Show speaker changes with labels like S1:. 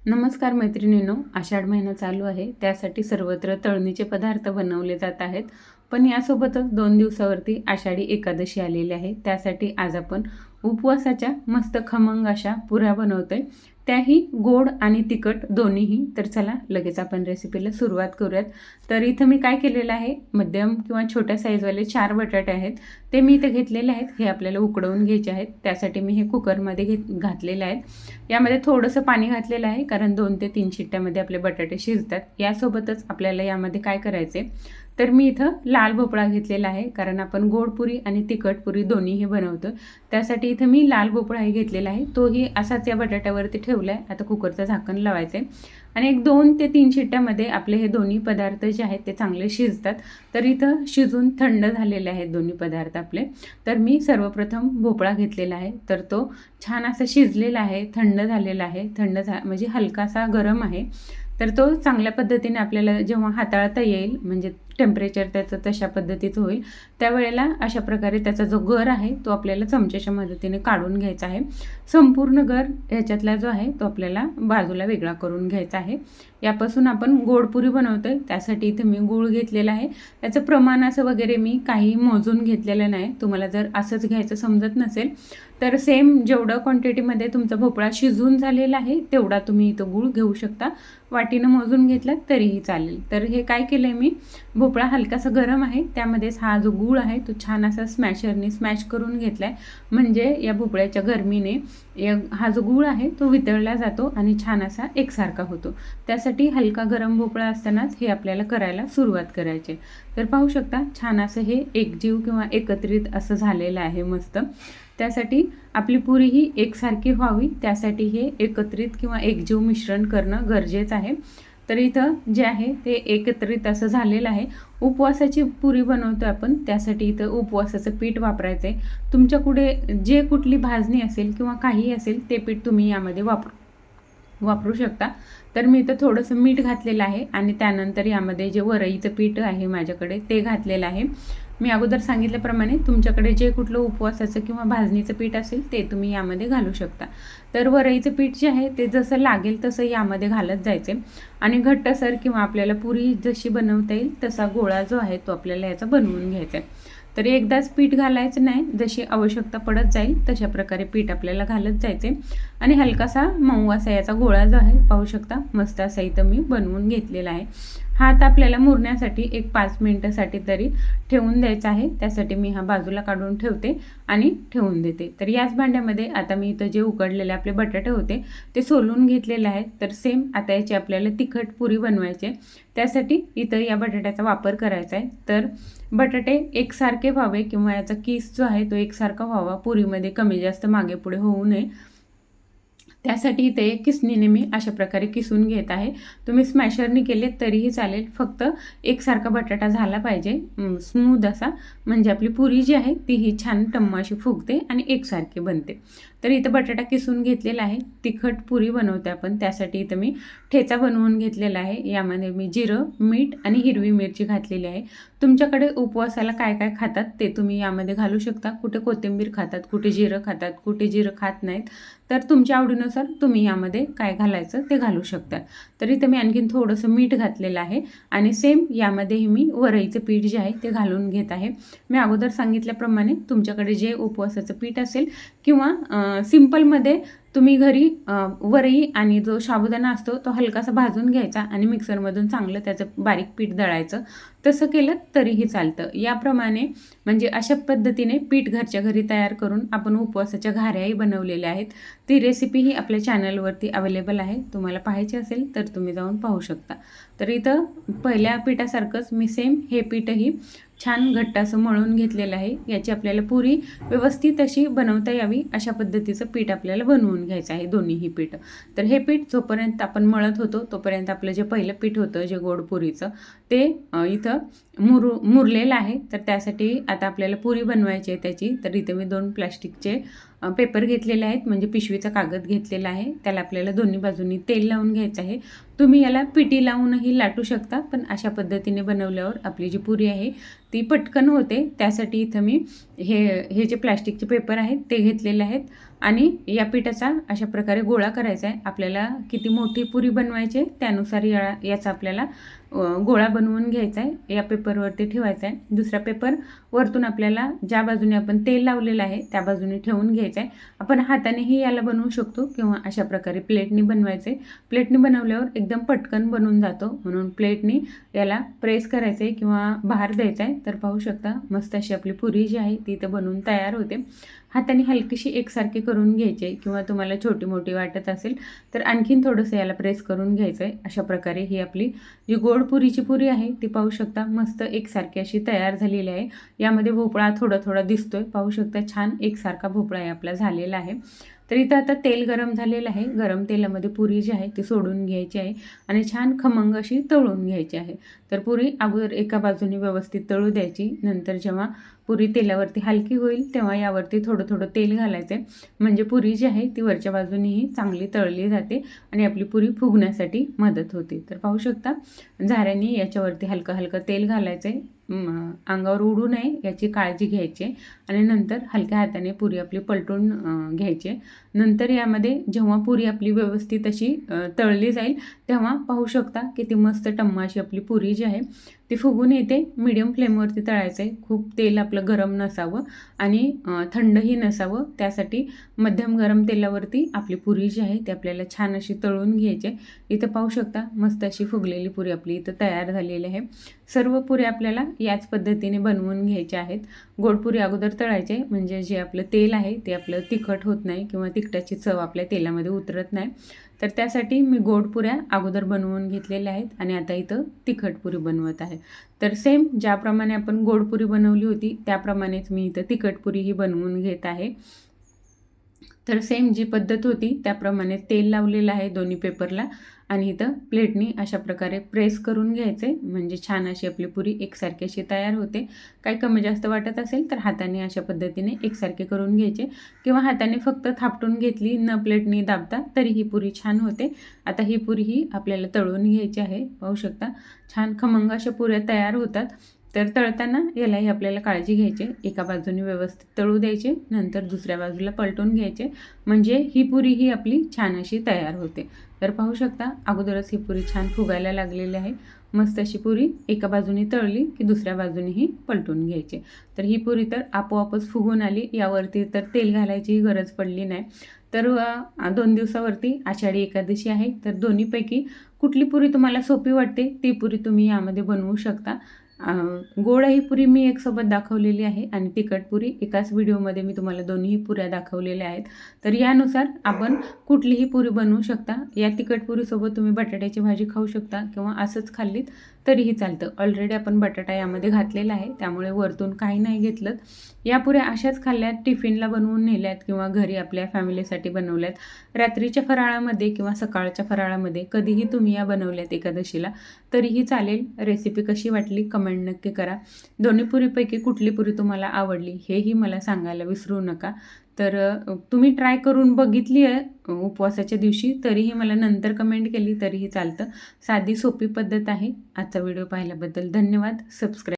S1: नमस्कार मैत्रिणींनो, आषाढ महिना चालू आहे. त्यासाठी सर्वत्र तळणीचे पदार्थ बनवले जात आहेत. पण यासोबतच 2 दिवसावरती आषाढी एकादशी आलेली आहे. त्यासाठी आज आपण उपवासाच्या मस्त खमंग अशा पुऱ्या बनवतोय. त्याही गोड आणि तिखट दोन्हीही. तर चला लगेच आपण रेसिपीला सुरुवात करूयात. तर इथं मी काय केलेलं आहे, मध्यम किंवा छोट्या साईजवाले 4 बटाटे आहेत. ते मी इथे घेतलेले आहेत. हे आपल्याला उकडवून घ्यायचे आहेत. त्यासाठी मी हे कुकरमध्ये घातलेले आहेत. यामध्ये थोडंसं पाणी घातलेलं आहे, कारण 2 ते 3 शिट्ट्यामध्ये आपले बटाटे शिजतात. यासोबतच आपल्याला यामध्ये काय करायचे, तर मी इथं लाल भोपळा घेतलेला आहे, कारण आपण गोड पुरी आणि तिखट पुरी दोन्हीही बनवतो. त्यासाठी इथं मी लाल भोपळाही घेतलेला आहे. तोही असाच या बटाट्यावरती ठेवला आहे. आता कुकरचं झाकण लावायचं आहे आणि एक 2 ते 3 शिट्ट्यामध्ये आपले हे दोन्ही पदार्थ जे आहेत ते चांगले शिजतात. तर इथं शिजून थंड झालेले आहेत दोन्ही पदार्थ आपले. तर मी सर्वप्रथम भोपळा घेतलेला आहे. तर तो छान असा शिजलेला आहे, थंड झालेला आहे. म्हणजे हलकासा गरम आहे. तर तो चांगल्या पद्धतीने आपल्याला जेव्हा हाताळता येईल, म्हणजे टेम्परेचर त्याचं तशा पद्धतीचं होईल, त्यावेळेला अशा प्रकारे त्याचा जो गर आहे तो आपल्याला चमच्याच्या मदतीने काढून घ्यायचा आहे. संपूर्ण गर ह्याच्यातला जो आहे तो आपल्याला बाजूला वेगळा करून घ्यायचा आहे. यापासून आपण गोडपुरी बनवतोय. त्यासाठी इथे मी गूळ घेतलेला आहे. त्याचं प्रमाण असं वगैरे मी काही मोजून घेतलेलं नाही. तुम्हाला जर असंच घ्यायचं समजत नसेल तर सेम जेवढं क्वांटिटीमध्ये तुमचा भोपळा शिजून झालेला आहे तेवढा तुम्ही इथं गूळ घेऊ शकता. वाटीनं मोजून घेतलात तरीही चालेल. तर हे काय केलं आहे मी, भोपळा हलकासा गरम आहे, त्यामध्येच हा जो गूळ आहे तो छान असा स्मॅशरने स्मॅश करून घेतला आहे. म्हणजे या भोपळ्याच्या गरमीने हा जो गूळ आहे तो वितळला जातो आणि छान असा एकसारखा होतो. त्यासाठी हलका गरम भोपळा असतानाच हे आपल्याला करायला सुरुवात करायची. तर पाहू शकता छान असं हे एकजीव किंवा एकत्रित असं झालेलं आहे मस्त. त्यासाठी आपली पुरी ही एकसारखी व्हावी, त्यासाठी हे एकत्रित किंवा एकजीव मिश्रण करणं गरजेचं आहे. तर इथं जे आहे ते एकत्रित असं झालेलं आहे. उपवासाची पुरी बनवतो आपण, त्यासाठी इथं उपवासाचं पीठ वापरायचं आहे. तुमच्याकडे जे कुठली भाजणी असेल किंवा काही असेल ते पीठ तुम्ही यामध्ये वापरू शकता. तर मी इथं थोडंसं मीठ घातलेलं आहे आणि त्यानंतर यामध्ये जे वरईचं पीठ आहे माझ्याकडे ते घातलेलं आहे. मी अगोदर सांगितल्याप्रमाणे तुमच्याकडे जे कुठलं उपवासाचं किंवा भाजणीचं पीठ असेल ते तुम्ही यामध्ये घालू शकता. तर वरईचं पीठ जे आहे ते जसं लागेल तसं यामध्ये घालत जायचे आणि घट्टसर किंवा आपल्याला पुरी जशी बनवता येईल तसा गोळा जो आहे तो आपल्याला याचा बनवून घ्यायचा आहे. तर एकदाच पीठ घालायचं नाही, जशी आवश्यकता पडत जाईल तशा प्रकारे पीठ आपल्याला घालत जायचे आणि हलकासा मऊ असा याचा गोळा जो आहे पाहू शकता मस्त असा इथं मी बनवून घेतलेला आहे. हा आता आपल्याला मुरण्यासाठी एक 5 मिनिटासाठी तरी ठेवून द्यायचा आहे. त्यासाठी मी हा बाजूला काढून ठेवते आणि ठेवून देते. तर याच भांड्यामध्ये आता मी इथं जे उकडलेले आपले बटाटे होते ते सोलून घेतलेले आहेत. तर सेम आता याची आपल्याला तिखट पुरी बनवायची. त्यासाठी इथं या बटाट्याचा वापर करायचा आहे. तर बटाटे एकसारखे व्हावे किंवा याचा किस जो आहे तो एकसारखा व्हावा, पुरीमध्ये कमी जास्त मागे पुढे होऊ नये. त्यासाठी इथे किसणीने मी अशा प्रकारे किसून घेत आहे. तुम्ही स्मॅशरने केले तरीही चालेल, फक्त एकसारखा बटाटा झाला पाहिजे, स्मूथ असा, म्हणजे आपली पुरी जी आहे तीही छान टम्म अशी फुगते आणि एकसारखी बनते. तर इथं बटाटा किसून घेतलेला आहे. तिखट पुरी बनवते आपण, त्यासाठी इथं मी ठेचा बनवून घेतलेला आहे. यामध्ये मी जिरं, मीठ आणि हिरवी मिरची घातलेली आहे. तुमच्याकडे उपवासाला काय काय खातात ते तुम्ही यामध्ये घालू शकता. कुठे कोथिंबीर खातात, कुठे जिरं खातात, कुठे जिरं खात नाहीत. तर तुमच्या आवडीनुसार तुम्ही यामध्ये काय घालायचं ते घालू शकता. तर इथं मी आणखीन थोडंसं मीठ घातलेलं आहे आणि सेम यामध्येही मी वरईचं पीठ जे आहे ते घालून घेत आहे. मी अगोदर सांगितल्याप्रमाणे तुमच्याकडे जे उपवासाचं पीठ असेल किंवा सिंपलमध्ये तुम्ही घरी वरई आणि जो साबुदाणा असतो तो हलकासा भाजून घ्यायचा आणि मिक्सरमधून चांगलं त्याचं बारीक पीठ दळायचं, तसं केलं तरीही चालतं. याप्रमाणे म्हणजे अशा पद्धतीने पीठ घरच्या घरी तयार करून आपण उपवासाच्या घाऱ्याही बनवलेल्या आहेत. ती रेसिपीही आपल्या चॅनलवरती अवेलेबल आहे. तुम्हाला पाहायची असेल तर तुम्ही जाऊन पाहू शकता. तर इथं पहिल्या पिठासारखंच मी सेम हे पीठही छान घट्ट असं मळून घेतलेलं आहे. याची आपल्याला पुरी व्यवस्थित अशी बनवता यावी अशा पद्धतीचं पीठ आपल्याला बनवून घ्यायचं आहे, दोन्हीही पीठ. तर हे पीठ जोपर्यंत आपण मळत होतो तोपर्यंत आपलं जे पहिलं पीठ होतं जे गोड पुरीचं ते इथं मुरलेलं आहे. तर त्यासाठी आता आपल्याला पुरी बनवायची आहे त्याची. तर इथे मी 2 प्लॅस्टिकचे पेपर घेतलेले आहेत, म्हणजे पिशवीचा कागद घेतलेला आहे. त्याला आपल्याला दोन्ही बाजूंनी तेल लावून घ्यायचं आहे. तुम्ही याला पिठी लावूनही लाटू शकता, पण अशा पद्धतीने बनवल्यावर आपली जी पुरी आहे ती पटकन होते. त्यासाठी इथं मी हे जे प्लॅस्टिकचे पेपर आहेत ते घेतलेले आहेत आणि या पिठाचा अशा प्रकारे गोळा करायचा आहे. आपल्याला किती मोठी पुरी बनवायची त्यानुसार याचा आपल्याला गोळा बनवून घ्यायचा आहे. या पेपरवरती ठेवायचा आहे. दुसरा पेपर वरतून आपल्याला ज्या बाजूने आपण तेल लावलेलं आहे त्या बाजूने ठेवून घ्यायचं आहे. आपण हातानेही याला बनवू शकतो किंवा अशा प्रकारे प्लेटनी बनवायचे. प्लेटनी बनवल्यावर एकदम पटकन बनून जातो, म्हणून प्लेटनी याला प्रेस करायचं आहे किंवा भार द्यायचा आहे. तर पाहू शकता मस्त अशी आपली पुरी जी आहे ती इथं बनवून तयार होते. हाताने हलकीशी एकसारखी करून घ्यायची किंवा तुम्हाला छोटी मोठी वाटत असेल तर आणखीन थोडंसं याला प्रेस करून घ्यायचं आहे. अशा प्रकारे ही आपली जी गोड पुरीची पुरी आहे ती पाहू शकता मस्त एकसारखी अशी तयार झालेली आहे. यामध्ये भोपळा थोडा थोडा दिसतोय, पाहू शकता छान एकसारखा भोपळा आहे आपला झालेला आहे. तर इथं आता तेल गरम झालेलं आहे. गरम तेलामध्ये पुरी जी आहे ती सोडून घ्यायची आहे आणि छान खमंग अशी तळून घ्यायची आहे. तर पुरी अगोदर एका बाजूने व्यवस्थित तळू द्यायची. नंतर जेव्हा पुरी तेलावरती हलकी होईल तेव्हा यावरती थोडं थोडं तेल घालायचं आहे, म्हणजे पुरी जी आहे ती वरच्या बाजूनेही चांगली तळली जाते आणि आपली पुरी फुगण्यासाठी मदत होते. तर पाहू शकता झाऱ्याने याच्यावरती हलकं हलकं तेल घालायचं आहे. अंगावर उडू नये याची काळजी घ्यायची आणि नंतर हलक्या हाताने पुरी आपली पलटून घ्यायची. नंतर यामध्ये जेव्हा पुरी आपली व्यवस्थित अशी तळली जाईल तेव्हा पाहू शकता किती मस्त टम्मा अशी आपली पुरी जी आहे ती फुगून येते. मीडियम फ्लेमवरती तळायचं आहे. खूप तेल आपलं गरम नसावं आणि थंडही नसावं, त्यासाठी मध्यम गरम तेलावरती आपली पुरी जी आहे ती आपल्याला छान अशी तळून घ्यायची. इथं पाहू शकता मस्त अशी फुगलेली पुरी आपली इथं तयार झालेली आहे. सर्व पुऱ्या आपल्याला याच पद्धतीने बनवून घ्यायच्या आहेत. गोडपुरी अगोदर तळायचे, म्हणजे जे आपलं तेल आहे ते आपलं तिखट होत नाही किंवा तिखटाची चव आपल्या तेलामध्ये उतरत नाही. तर त्यासाठी मी गोडपुऱ्या अगोदर बनवून घेतलेल्या आहेत आणि आता इथं तिखटपुरी बनवत आहे. तर सेम ज्याप्रमाणे आपण गोडपुरी बनवली होती त्याप्रमाणेच मी इथं तिखटपुरीही बनवून घेत आहे. तर सेम जी पद्धत होती त्याप्रमाणे तेल लावलेलं आहे दोन्ही पेपरला आणि इथं प्लेटनी अशा प्रकारे प्रेस करून घ्यायचे, म्हणजे छान अशी आपली पुरी एकसारखी अशी तयार होते. काही कमी जास्त वाटत असेल तर हाताने अशा पद्धतीने एकसारखे करून घ्यायचे किंवा हाताने फक्त थापटून घेतली न प्लेटनी दाबता तरी ही पुरी छान होते. आता ही पुरी ही आपल्याला तळून घ्यायची आहे. पाहू शकता छान खमंग अशा पुऱ्या तयार होतात. तर तळताना यालाही आपल्याला काळजी घ्यायची. एका बाजूने व्यवस्थित तळू द्यायचे, नंतर दुसऱ्या बाजूला पलटून घ्यायचे, म्हणजे ही पुरी ही आपली छान अशी तयार होते. तर पाहू शकता अगोदरच ही पुरी छान फुगायला लागलेली आहे. मस्त अशी पुरी एका बाजूने तळली की दुसऱ्या बाजूनेही पलटून घ्यायची. तर ही पुरी तर आपोआपच फुगून आली. यावरती तर तेल घालायचीही गरज पडली नाही. तर 2 दिवसावरती आषाढी एकादशी आहे. तर दोन्हीपैकी कुठली पुरी तुम्हाला सोपी वाटते ती पुरी तुम्ही यामध्ये बनवू शकता. गोड ही पुरी मी एक सोबत दाखवलेली आहे आणि तिखट पुरी एकाच व्हिडिओमध्ये मी तुम्हाला दोन्ही पुऱ्या दाखवलेल्या आहेत. तर यानुसार आपण कुठलीही पुरी बनवू शकता. या तिखट पुरीसोबत तुम्ही बटाट्याची भाजी खाऊ शकता किंवा असंच खाल्लीत तरीही चालतं. ऑलरेडी आपण बटाटा यामध्ये घातलेला आहे त्यामुळे वरतून काही नाही घेतलं. या पुऱ्या अशाच खाल्ल्यात, टिफिनला बनवून नेल्यात किंवा घरी आपल्या फॅमिलीसाठी बनवल्यात, रात्रीच्या फराळामध्ये किंवा सकाळच्या फराळामध्ये कधीही तुम्ही या बनवल्यात एकादशीला तरीही चालेल. रेसिपी कशी वाटली कमेंट नक्की करा. दोन्ही पुरीपैकी कुठली पुरी तुम्हाला आवडली हेही मला सांगायला विसरू नका. तर तुम्ही ट्राय करून बघितली आहे उपवासाच्या दिवशी तरीही मला नंतर कमेंट केली तरीही चालतं. साधी सोपी पद्धत आहे. आजचा व्हिडिओ पाहिल्याबद्दल धन्यवाद. सबस्क्राईब